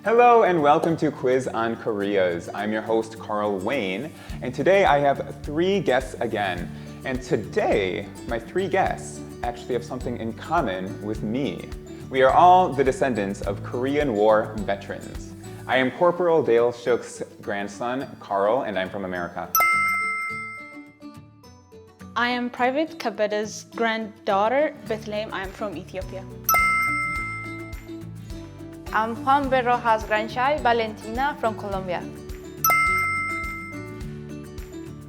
Hello and welcome to Quiz on KOREAZ. I'm your host, Carl Wayne, and today I have 3 guests again. And today, my 3 guests actually have something in common with me. We are all the descendants of Korean War veterans. I am Corporal Dale Shook's grandson, Carl, and I'm from America. I am Private Kabeda's granddaughter, Bethlehem. I am from Ethiopia. I'm Juan Berroja's grandchild, Valentina, from Colombia.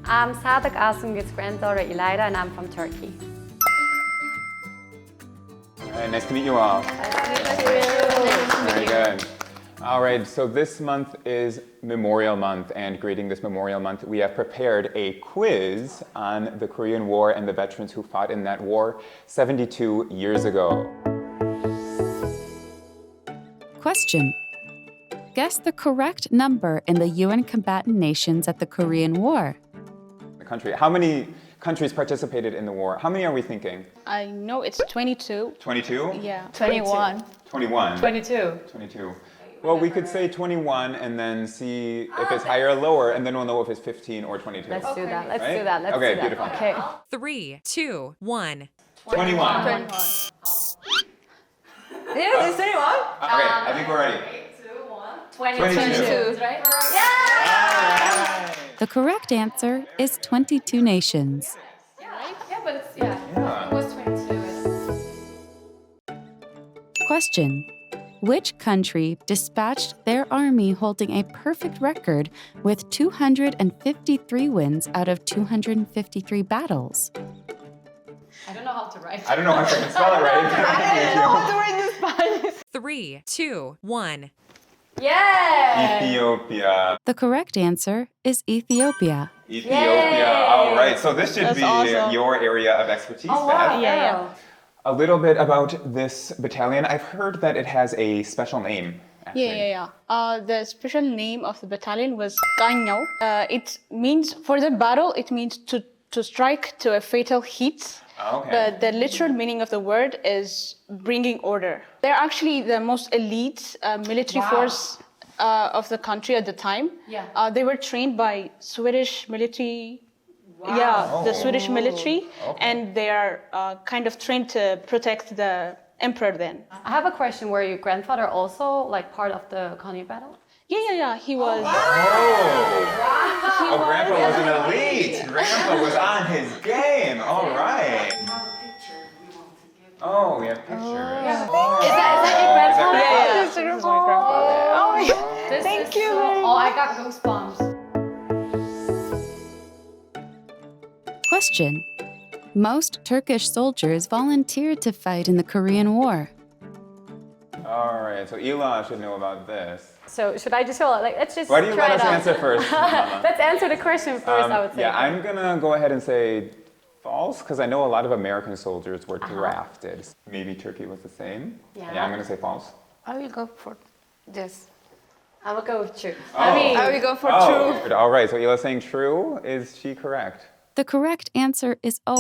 I'm Sadak Asumgit's granddaughter, Elida, and I'm from Turkey. All right, nice to meet you all. Very good. All right, so this month is Memorial Month, and greeting this Memorial Month, we have prepared a quiz on the Korean War and the veterans who fought in that war 72 years ago. Question. Guess the correct number in the UN combatant nations at the Korean War. The country. How many countries participated in the war? How many are we thinking? I know it's 22. 22? Yeah. 21. 21. 22. 22. Well, we could say 21 and then see if it's higher or lower, and then we'll know if it's 15 or 22. Let's do that. Let's Right? do that. Let's Okay, do that. beautiful. Okay. 3, 2, 1. 21. 21. Yeah, is 21? Okay, I think we're ready. 22. Right? The correct answer is 22 nations. Yeah, but it's, it was 22. Question. Which country dispatched their army holding a perfect record with 253 wins out of 253 battles? I don't know how to write. I don't know if I can spell it right. 3, 2, 1. Yeah! Ethiopia. The correct answer is Ethiopia. Ethiopia. All right, so this should That's be awesome. your area of expertise, Oh, wow. Beth. Yeah. A little bit about this battalion. I've heard that it has a special name. Actually. The special name of the battalion was Ganyao. It means, for the battle, it means to strike to a fatal heat. Okay. But the literal meaning of the word is bringing order. They're actually the most elite military force of the country at the time. Yeah. They were trained by Swedish military. Yeah, the Swedish military, and they are kind of trained to protect the emperor then. I have a question. Were your grandfather also like part of the Konya battle? Yeah. He was. Oh, Grandpa was an elite. Grandpa was on his game. All right. Oh, we have pictures. Is that your grandfather? Yeah. This is my grandfather. Oh, This Thank is you so- very Oh, I got goosebumps. Question. Most Turkish soldiers volunteered to fight in the Korean War. All right, so Ela should know about this. So should I just show? Like, let's just Why do you try let it us out. answer first, Mama? Let's answer the question first. I would say. Yeah, I'm gonna go ahead and say false because I know a lot of American soldiers were drafted. Maybe Turkey was the same. Yeah. I'm gonna say false. I will go for this. I will go with true. I will go for true. All right, so Ela's saying true. Is she correct? The correct answer is O.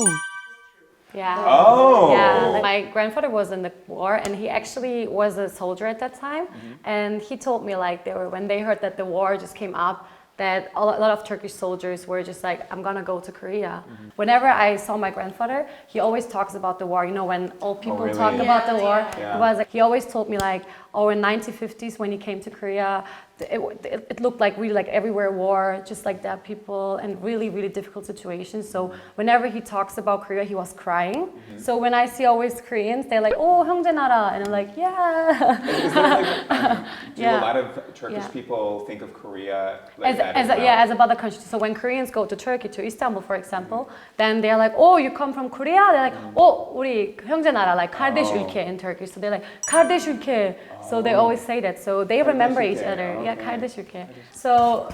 Yeah. Oh. Yeah, like my grandfather was in the war, and he actually was a soldier at that time. And he told me like when they heard that the war just came up, that a lot of Turkish soldiers were just like, I'm gonna go to Korea. Whenever I saw my grandfather, he always talks about the war. You know, when old people really? talk about the war, Yeah. it was like, he always told me like, oh, in 1950s when he came to Korea, it looked like really like everywhere war, just like dead people and really, really difficult situations. So whenever he talks about Korea, he was crying. So when I see always Koreans, they're like, oh, 형제 나라. And I'm like, yeah. Is there like, do Yeah. a lot of Turkish Yeah. people think of Korea like that as well? As about the country. So when Koreans go to Turkey, to Istanbul, for example, then they're like, oh, you come from Korea? They're like, oh, 우리 형제 나라, like kardeş ülke in Turkish. So they're like, kardeş ülke. So they always say that. So they remember each ülke. other. Yeah, Okay. kardeş ülke. So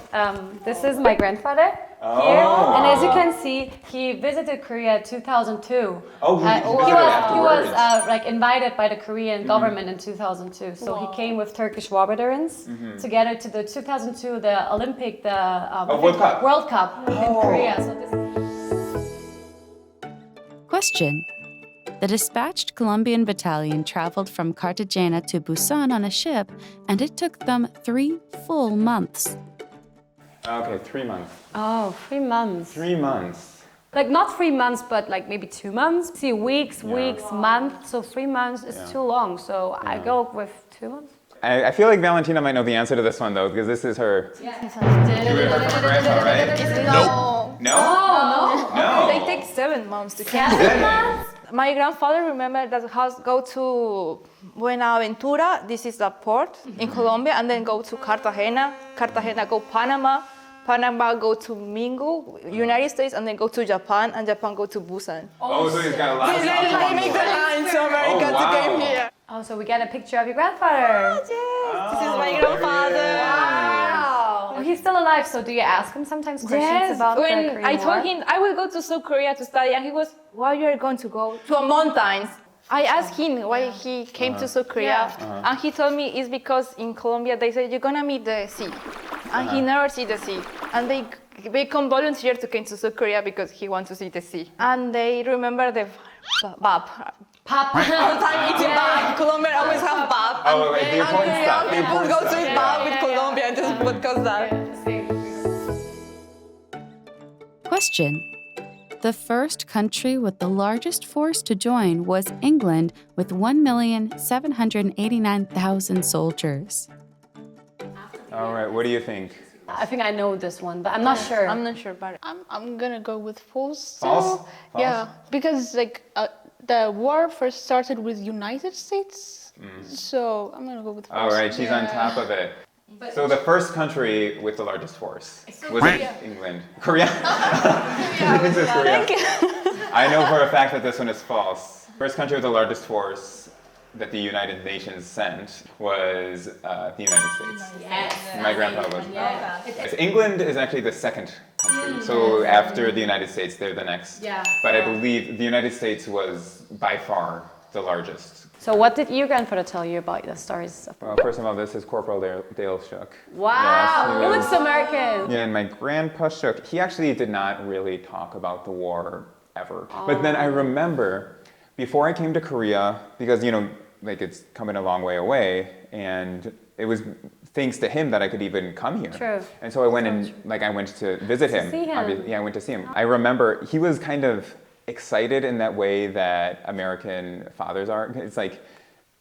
this is my grandfather here. And as you can see, he visited Korea 2002. Oh, he visited he was afterwards. like invited by the Korean government in 2002. So he came with Turkish war veterans together to the 2002 the Olympic World Cup. World Cup in Korea. So this Question. The dispatched Colombian battalion traveled from Cartagena to Busan on a ship, and it took them 3 full months. Okay, 3 months. Oh, 3 months. 3 months. Like not 3 months, but like maybe 2 months. See, weeks, months. So 3 months is too long. So I go with 2 months. I feel like Valentina might know the answer to this one though, because this is her. You heard from grandpa, right? No. No? No. They take 7 months to come. 7 months? My grandfather remembered that has go to Buenaventura, this is the port in Colombia, and then go to Cartagena, Cartagena go Panama, Panama go to Mingo, United States, and then go to Japan, and Japan go to Busan. Oh, so he's got a lot of They stops. make the line to America to come here. Oh, so we get a picture of your grandfather. Yes, this is my grandfather. Wow. Oh, he's still alive, so do you ask him sometimes questions about the when Korean I War? told him I will go to South Korea to study, and he was, why you are going to go to a mountains? I asked him why he came to South Korea, and he told me it's because in Colombia they said you're gonna meet the sea, and he never see the sea, and they become volunteer to come to South Korea because he wants to see the sea, and they remember the bab. Pop. All the time eating bab. Colombia always have bab. Oh, like the important Korean stuff. The people important go stuff. to eat bab with Colombia and just podcast that. Question. The first country with the largest force to join was England with 1,789,000 soldiers. All right, what do you think? I think I know this one, but I'm not sure. I'm not sure about it. I'm gonna go with false. False? Yeah, because like the war first started with United States, so I'm gonna go with false. All right, she's on top of it. So the first country with the largest force was England. Korea? She thinks it's Korea. I know for a fact that this one is false. First country with the largest force that the United Nations sent was the United States. Yes. My grandpa was. Yes. England is actually the second country. So after the United States, they're the next. Yeah. But I believe the United States was by far the largest. So what did your grandfather tell you about the stories? Well, first of all, this is Corporal Dale Shook. Wow, Yes, he looks American. Yeah, and my grandpa Shook, he actually did not really talk about the war ever. But then I remember, before I came to Korea, because, you know, like it's coming a long way away, and it was thanks to him that I could even come here. True. And so I went I went to visit him. see him. Yeah, I went to see him. I remember he was kind of excited in that way that American fathers are. It's like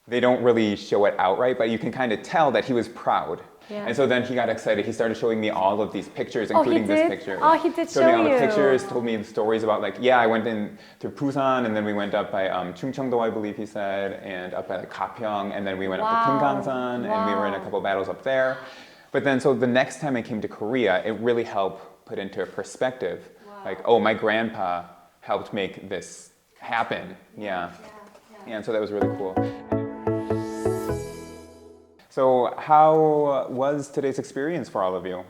they don't really show it outright, but you can kind of tell that he was proud. Yeah. And so then he got excited. He started showing me all of these pictures, including this picture. Oh, he did Showed me show all you. the pictures, told me the stories about like, yeah, I went in through Busan, and then we went up by Chungcheongdo, I believe he said, and up by like Gapyeong, and then we went up to Kumgangsan, and we were in a couple battles up there. But then, so the next time I came to Korea, it really helped put into perspective, like, oh, my grandpa helped make this happen. Yeah, and so that was really cool. So how was today's experience for all of you?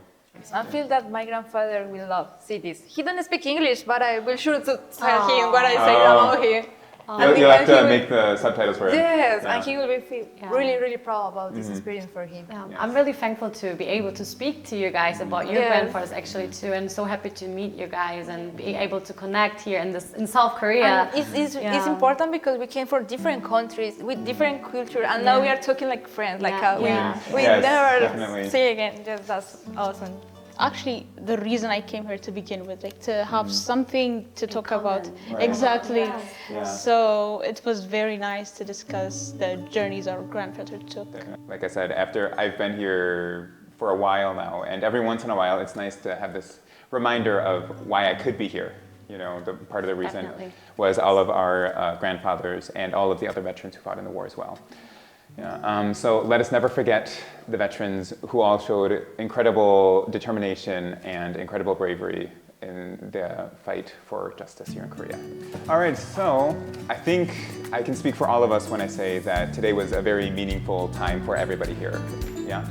I feel that my grandfather will love see this. He doesn't speak English, but I will sure to tell him what I say about him. You'll have to make the subtitles for him. Yes, Yeah. and he will be really, really proud about this experience for him. I'm really thankful to be able to speak to you guys about your Yes. grandfathers actually too, and so happy to meet you guys and be able to connect here in South Korea. And it's important because we came from different countries with different culture, and now we are talking like friends, like we Yes, never definitely. see again. Just that's awesome. Actually, the reason I came here to begin with, like to have something to talk about. Right. Exactly. Yeah. So it was very nice to discuss the journeys our grandfather took. Like I said, after I've been here for a while now, and every once in a while, it's nice to have this reminder of why I could be here. You know, the part of the reason Definitely. was all of our grandfathers and all of the other veterans who fought in the war as well. Yeah, so let us never forget the veterans who all showed incredible determination and incredible bravery in the fight for justice here in Korea. All right, so I think I can speak for all of us when I say that today was a very meaningful time for everybody here. Yeah?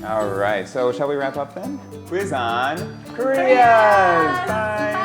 All right, so shall we wrap up then? Quiz on KOREAZ! Bye!